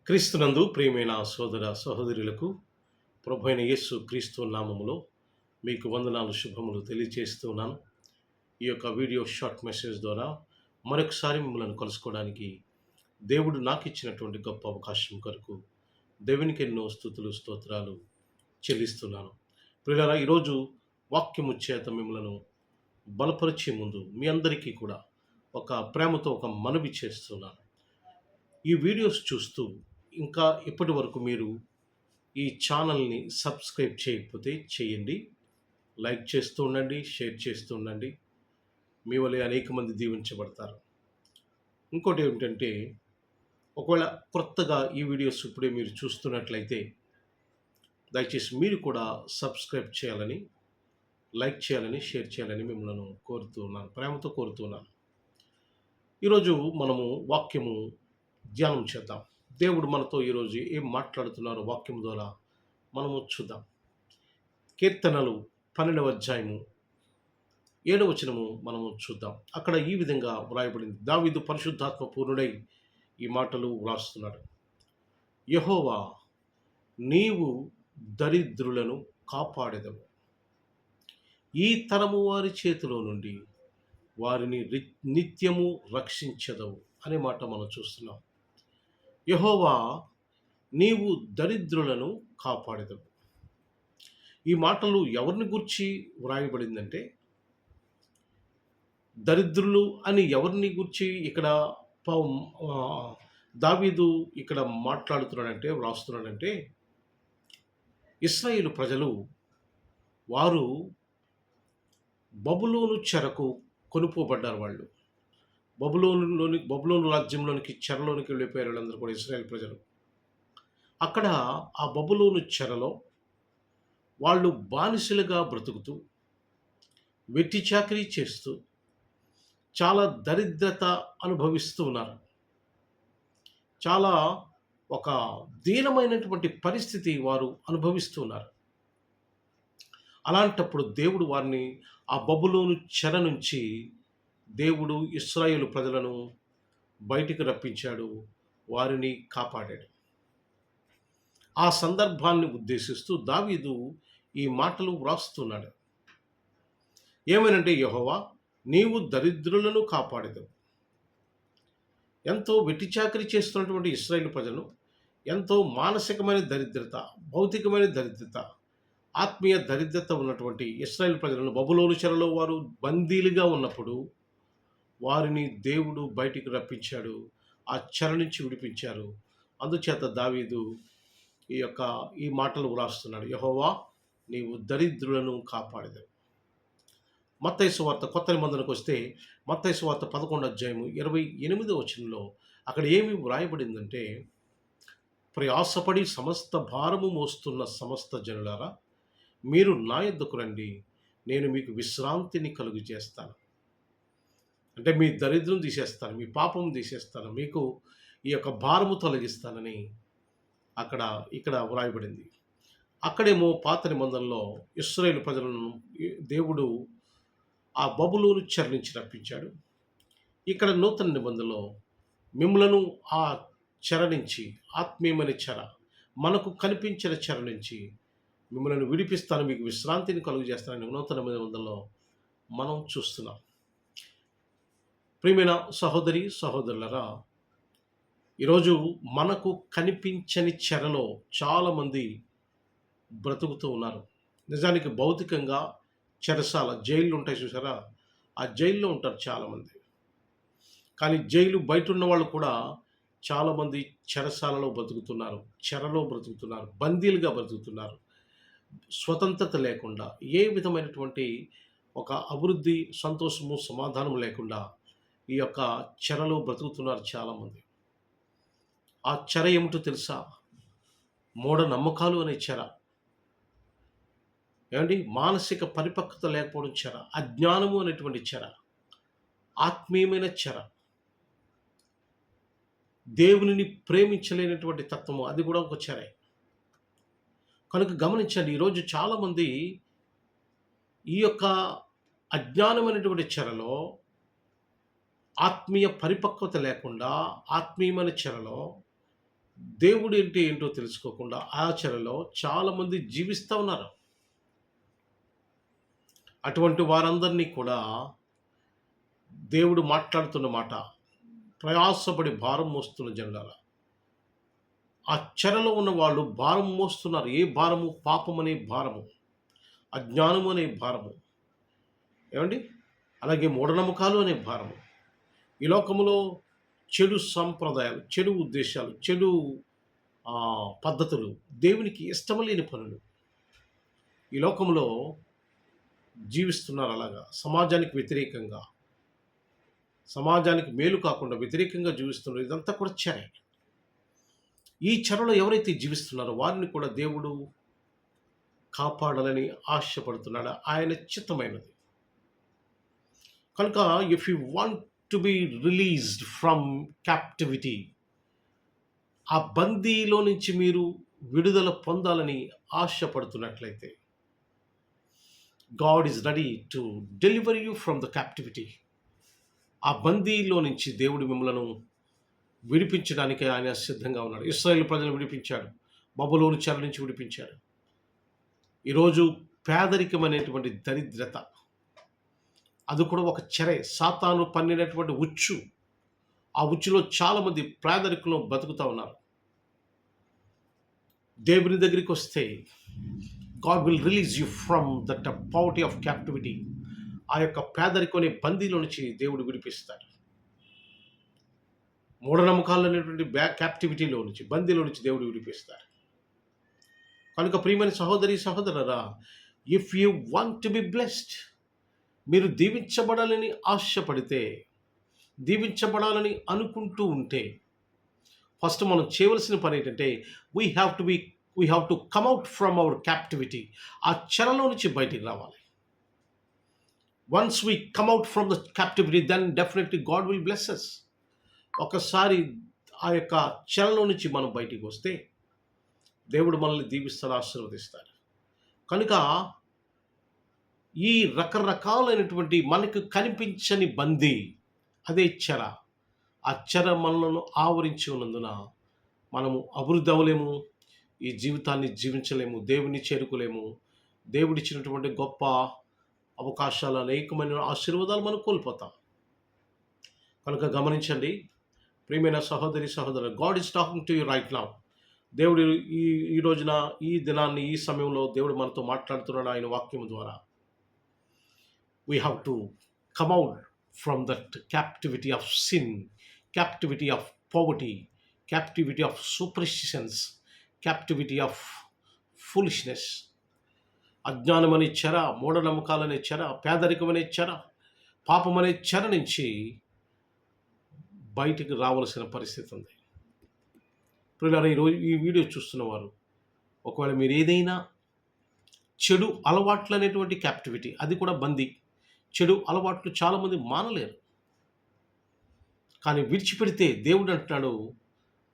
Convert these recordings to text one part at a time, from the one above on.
క్రీస్తునందు ప్రియమైన సోదర సహోదరులకు ప్రభువైన యేసు క్రీస్తు నామములో మీకు వందనాలు శుభములు తెలియజేస్తున్నాను. ఈ యొక్క వీడియో షార్ట్ మెసేజ్ ద్వారా మరొకసారి మిమ్మల్ని కలుసుకోవడానికి దేవుడు నాకు ఇచ్చినటువంటి గొప్ప అవకాశం కొరకు దేవునికి ఎన్నో స్తుతులు స్తోత్రాలు చెల్లిస్తున్నాను. ప్రియులారా, ఈరోజు వాక్యము చేత మిమ్మలను బలపరిచే ముందు మీ అందరికీ కూడా ఒక ప్రేమతో ఒక మనవి చేస్తున్నాను. ఈ వీడియోస్ చూస్తూ ఇంకా ఇప్పటి వరకు మీరు ఈ ఛానల్ని సబ్స్క్రైబ్ చేయకపోతే చేయండి. లైక్ చేస్తూ ఉండండి, షేర్ చేస్తూ ఉండండి. మీ వల్ల అనేక మంది దీవించబడతారు. ఇంకోటి ఏమిటంటే, ఒకవేళ కొత్తగా ఈ వీడియోస్ ఇప్పుడే మీరు చూస్తున్నట్లయితే దయచేసి మీరు కూడా సబ్స్క్రైబ్ చేయాలని, లైక్ చేయాలని, షేర్ చేయాలని మిమ్మల్ని కోరుతున్నాను, ప్రేమతో కోరుతున్నాను. ఈరోజు మనము వాక్యము ధ్యానం చేద్దాం. దేవుడు మనతో ఈరోజు ఏం మాట్లాడుతున్నారో వాక్యం ద్వారా మనము చూద్దాం. కీర్తనలు 12వ అధ్యాయము 7వ వచనము మనము చూద్దాం. అక్కడ ఈ విధంగా వ్రాయబడింది. దావీదు పరిశుద్ధాత్మ పూర్ణుడై ఈ మాటలు వ్రాస్తున్నాడు. యెహోవా, నీవు దరిద్రులను కాపాడెదవు, ఈ తరము వారి చేతిలో నుండి వారిని నిత్యము రక్షించదవు అనే మాట మనం చూస్తున్నాం. యెహోవా, నీవు దరిద్రులను కాపాడెదవు. ఈ మాటలు ఎవరిని గురించి వ్రాయబడిందంటే, దరిద్రులు అని ఎవరిని గురించి ఇక్కడ దావీదు ఇక్కడ మాట్లాడుతున్నాడంటే, వ్రాస్తున్నాడంటే, ఇశ్రాయేలు ప్రజలు వారు బబులోను చెరకు కొనుక్కోబడ్డారు. వాళ్ళు బబులోను రాజ్యంలోనికి చెరలోనికి వెళ్ళిపోయారు వాళ్ళందరూ కూడా, ఇశ్రాయేల్ ప్రజలు. అక్కడ ఆ బబులోను చెరలో వాళ్ళు బానిసలుగా బ్రతుకుతూ వెట్టి చాకిరీ చేస్తూ చాలా దరిద్రత అనుభవిస్తూ ఉన్నారు. చాలా ఒక దీనమైనటువంటి పరిస్థితి వారు అనుభవిస్తూ ఉన్నారు. అలాంటప్పుడు దేవుడు వారిని ఆ బబులోను చెర నుంచి దేవుడు ఇశ్రాయేలు ప్రజలను బయటికి రప్పించాడు, వారిని కాపాడాడు. ఆ సందర్భాన్ని ఉద్దేశిస్తూ దావీదు ఈ మాటలు వ్రాస్తున్నాడు. ఏమనంటే, యెహోవా, నీవు దరిద్రులను కాపాడెదవు. ఎంతో వెట్టిచాకిరీ చేస్తున్నటువంటి ఇశ్రాయేలు ప్రజలు ఎంతో మానసికమైన దరిద్రత, భౌతికమైన దరిద్రత, ఆత్మీయ దరిద్రత ఉన్నటువంటి ఇశ్రాయేలు ప్రజలను బబులోను చెరలో వారు బందీలుగా ఉన్నప్పుడు వారిని దేవుడు బయటికి రప్పించాడు, ఆ చెర నుంచి విడిపించారు. అందుచేత దావీదు ఈ మాటలు వ్రాస్తున్నాడు. యెహోవా, నీవు దరిద్రులను కాపాడెదవు. మత్తయి సువార్త కొత్త నిబంధనకు వస్తే మత్తయి సువార్త 11వ అధ్యాయము 28వ వచనంలో అక్కడ ఏమి వ్రాయబడిందంటే, ప్రయాసపడి సమస్త భారము మోస్తున్న సమస్త జనులారా, మీరు నా యొద్దకు రండి, నేను మీకు విశ్రాంతిని కలుగు చేస్తాను. అంటే మీ దరిద్రం తీసేస్తాను, మీ పాపం తీసేస్తాను, మీకు ఈ యొక్క భారము తొలగిస్తానని ఇక్కడ వ్రాయబడింది. అక్కడేమో పాత నిబంధనలో ఇశ్రాయేలు ప్రజలను దేవుడు ఆ బబులోను చెర నుంచి రప్పించాడు. ఇక్కడ నూతన నిబంధనలో మిమ్మలను ఆ చెర నుంచి, ఆత్మీయమైన చెర, మనకు కనిపించిన చెర నుంచి మిమ్మల్ని విడిపిస్తాను, మీకు విశ్రాంతిని కలుగు చేస్తానని నూతన నిబంధనలో మనం చూస్తున్నాం. ప్రియమైన సహోదరి సహోదరులరా, ఈరోజు మనకు కనిపించని చెరలో చాలామంది బ్రతుకుతూ ఉన్నారు. నిజానికి భౌతికంగా చెరసాల, జైళ్ళు ఉంటాయి చూసారా, ఆ జైల్లో ఉంటారు చాలామంది. కానీ జైలు బయట ఉన్న వాళ్ళు కూడా చాలామంది చెరసాలలో బ్రతుకుతున్నారు, చెరలో బ్రతుకుతున్నారు, బందీలుగా బ్రతుకుతున్నారు. స్వతంత్రత లేకుండా, ఏ విధమైనటువంటి ఒక అభివృద్ధి, సంతోషము, సమాధానం లేకుండా ఈ యొక్క చెరలో బ్రతుకుతున్నారు చాలామంది. ఆ చెర ఏమిటో తెలుసా? మూఢనమ్మకాలు అనే చెర. ఏమండి, మానసిక పరిపక్వత లేకపోవడం చెర, అజ్ఞానము అనేటువంటి చెర, ఆత్మీయమైన చెర, దేవునిని ప్రేమించలేనటువంటి తత్వము, అది కూడా ఒక చెరే. కనుక గమనించండి, ఈరోజు చాలామంది ఈ యొక్క అజ్ఞానమైనటువంటి చెరలో, ఆత్మీయ పరిపక్వత లేకుండా, ఆత్మీయమైన చెరలో దేవుడు అంటే ఏంటో తెలుసుకోకుండా ఆ చెరలో చాలామంది జీవిస్తూ ఉన్నారు. అటువంటి వారందరినీ కూడా దేవుడు మాట్లాడుతున్న మాట, ప్రయాసపడి భారం మోస్తున్న జనులారా, ఆ చెరలో ఉన్న వాళ్ళు భారం మోస్తున్నారు. ఏ భారము? పాపమనే భారము, అజ్ఞానము అనే భారము, ఏమండి? అలాగే మూఢనమ్మకాలు అనే భారము. ఈ లోకములో చెడు సంప్రదాయాలు, చెడు ఉద్దేశాలు, చెడు పద్ధతులు, దేవునికి ఇష్టం లేని పనులు ఈ లోకంలో జీవిస్తున్నారు. అలాగా సమాజానికి వ్యతిరేకంగా, సమాజానికి మేలు కాకుండా వ్యతిరేకంగా జీవిస్తున్నారు. ఇదంతా కూడా చెర. ఈ చెరలో ఎవరైతే జీవిస్తున్నారో వారిని కూడా దేవుడు కాపాడాలని ఆశపడుతున్నాడు. ఆయన చిత్తమైనది కనుక, if you want to be released from captivity, ఆ బందీలో నుంచి మీరు విడుదల పొందాలని ఆశపడుతున్నట్లయితే, God is ready to deliver you from the captivity. ఆ బందీలో నుంచి దేవుడు మిమ్మలను విడిపించడానికి ఆయన సిద్ధంగా ఉన్నాడు. ఇశ్రాయేలు ప్రజలను విడిపించాడు, బబులోను చెర నుంచి విడిపించాడు. ఈరోజు పేదరికం అనేటువంటి దరిద్రత, అది కూడా ఒక చెరే. సాతాను పన్నినటువంటి ఉచ్చు. ఆ ఉచ్చులో చాలామంది పేదరికంలో బతుకుతూ ఉన్నారు. దేవుని దగ్గరికి వస్తే God will release you from that poverty of captivity. ఆ యొక్క పేదరికం అనే బందీలో నుంచి దేవుడు విడిపిస్తాడు. మూఢనమ్మకాలు అనేటువంటి క్యాప్టివిటీలో నుంచి, బందీలో నుంచి దేవుడు విడిపిస్తాడు. కనుక ప్రియమైన సహోదరి సహోదరులారా, if you want to be blessed, మీరు దీవించబడాలని ఆశపడితే, దీవించబడాలని అనుకుంటూ ఉంటే, ఫస్ట్ మనం చేయవలసిన పని ఏంటంటే, we have to come out from our captivity. ఆ చెరలో నుంచి బయటికి రావాలి. Once we come out from the captivity, then definitely God will bless us. ఒకసారి ఆ యొక్క చెరలో నుంచి మనం బయటికి వస్తే దేవుడు మనల్ని దీవిస్తాడు, ఆశీర్వదిస్తాడు. కనుక ఈ రకరకాలైనటువంటి మనకు కనిపించని బందీ, అదే చెర. ఆ చెర మనలను ఆవరించి ఉన్నందున మనము అభివృద్ధి అవ్వలేము, ఈ జీవితాన్ని జీవించలేము, దేవుని చేరుకోలేము. దేవుడిచ్చినటువంటి గొప్ప అవకాశాలు, అనేకమైన ఆశీర్వాదాలు మనం కోల్పోతాం. కనుక గమనించండి ప్రియమైన సహోదరి సహోదరు, God is talking to you right now. దేవుడు ఈ రోజున, ఈ దినాన్ని, ఈ సమయంలో దేవుడు మనతో మాట్లాడుతున్నాడు ఆయన వాక్యం ద్వారా. We have to come out from that captivity of sin, captivity of poverty, captivity of superstitions, captivity of foolishness. అజ్ఞానం అనే చెర, మూఢనమ్మకాలనే చెర, పేదరికం అనే చెర, పాపం అనే చెర నుంచి బయటికి రావాల్సిన పరిస్థితి ఉంది. ప్రియులారా, ఈరోజు ఈ వీడియో చూస్తున్నవారు, ఒకవేళ మీరు ఏదైనా చెడు అలవాట్లు అనేటువంటి క్యాప్టివిటీ, అది కూడా బందీ. చెడు అలవాట్లు చాలామంది మానలేరు, కానీ విడిచిపెడితే దేవుడు అంటున్నాడు,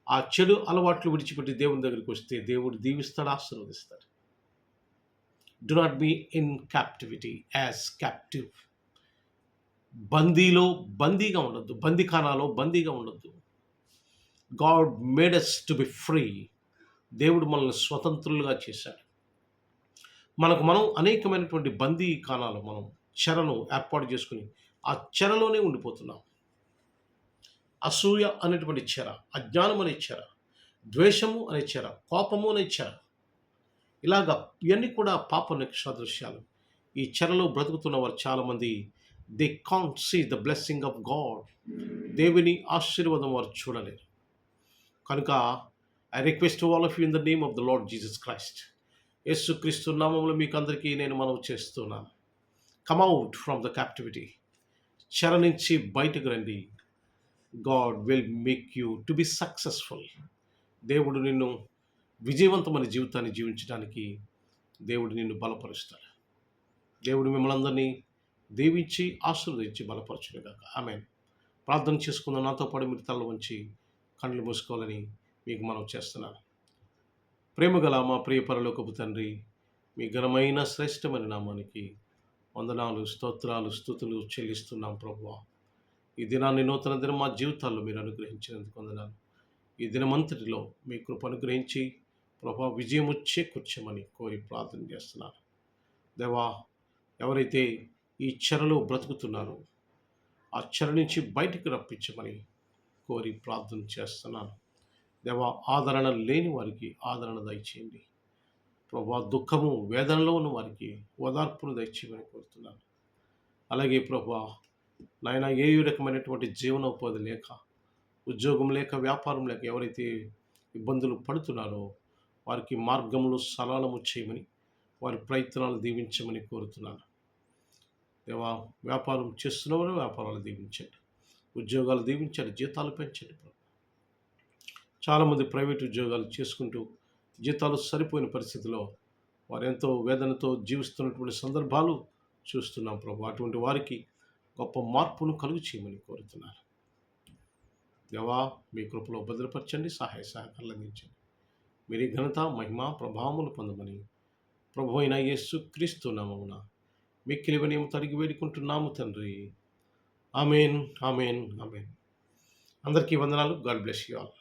ఆ చెడు అలవాట్లు విడిచిపెట్టి దేవుని దగ్గరికి వస్తే దేవుడు దీవిస్తాడు, ఆశీర్వదిస్తాడు. Do not be in captivity as captive. బందీగా ఉండొద్దు, బందీఖానాలో బందీగా ఉండొద్దు. God made us to be free. దేవుడు మనల్ని స్వతంత్రులుగా చేశాడు. మనం అనేకమైనటువంటి బందీఖానాలు, మనం చెరను ఏర్పాటు చేసుకుని ఆ చెరలోనే ఉండిపోతున్నాం. అసూయ అనేటువంటి చెర, అజ్ఞానం అనే చెర, ద్వేషము అనే చెర, కోపము అనే చెర, ఇలాగా ఇవన్నీ కూడా పాపం యొక్క సదృశ్యాలు. ఈ చెరలో బ్రతుకుతున్న వారు చాలామంది, they can't see the blessing of God. దేవుని ఆశీర్వాదం వారు చూడలేరు. కనుక I request all of you in the name of the Lord Jesus Christ. యేసుక్రీస్తు నామములో మీకు అందరికీ నేను మనవి చేస్తున్నాను, come out from the captivity. చెర నుంచి బయటకు రండి. God will make you to be successful. దేవుడు నిన్ను విజయవంతమైన జీవితాన్ని జీవించడానికి దేవుడు నిన్ను బలపరుస్తాడు. దేవుడు మిమ్మల్ని అందరినీ దీవించి ఆశీర్వదించి బలపరచుగాక. ఆమేన్. ప్రార్థన చేసుకుందాం. నాతో పాటు మీరు తల వంచి కళ్ళు మూసుకోవాలని మీకు మనవి చేస్తున్నాను. ప్రేమగల మా ప్రియ పరలోకపు తండ్రి, మీ ఘనమైన శ్రేష్టమైన నామానికి వందనాలు, స్తోత్రాలు, స్తుతులు చెల్లిస్తున్నాం ప్రభువా. ఈ దినాన్ని, నూతన దినం మా జీవితాల్లో మీరు అనుగ్రహించినందుకు వందనాలు. ఈ దినమంతటిలో మీ కృప అనుగ్రహించి ప్రభా విజయము చేకూర్చమని కోరి ప్రార్థన చేస్తున్నాను. దేవా, ఎవరైతే ఈ చెరలో బ్రతుకుతున్నారో ఆ చెర నుంచి బయటికి రప్పించమని కోరి ప్రార్థన చేస్తున్నాను. దేవా, ఆదరణ లేని వారికి ఆదరణ దయచేయండి. ప్రభా, దుఃఖము వేదనలో ఉన్న వారికి ఓదార్పును దయచేయమని కోరుతున్నాను. అలాగే ప్రభా నాయన, ఏ రకమైనటువంటి జీవనోపాధి లేక, ఉద్యోగం లేక, వ్యాపారం లేక ఎవరైతే ఇబ్బందులు పడుతున్నారో వారికి మార్గములు సరళము చేయమని, వారి ప్రయత్నాలు దీవించమని కోరుతున్నాను. దేవా, వ్యాపారం చేస్తున్నవారు వ్యాపారాలు దీవించండి, ఉద్యోగాలు దీవించండి, జీతాలు పెంచండి. చాలామంది ప్రైవేట్ ఉద్యోగాలు చేసుకుంటూ జీతాలు సరిపోయిన పరిస్థితిలో వారు ఎంతో వేదనతో జీవిస్తున్నటువంటి సందర్భాలు చూస్తున్నాం ప్రభు. అటువంటి వారికి గొప్ప మార్పును కలుగు చేయమని కోరుతున్నాను. దేవా, మీ కృపలో భద్రపరచండి, సహాయ సహకారాలు అందించండి. మీరే ఘనత, మహిమ, ప్రభావములు పొందమని ప్రభు అయిన యేసు క్రీస్తు నామమున మిక్కిలి వినయముతో అడిగి వేడుకుంటున్నాము తండ్రి. Amen, amen, amen. అందరికీ వందనాలు. God bless you all.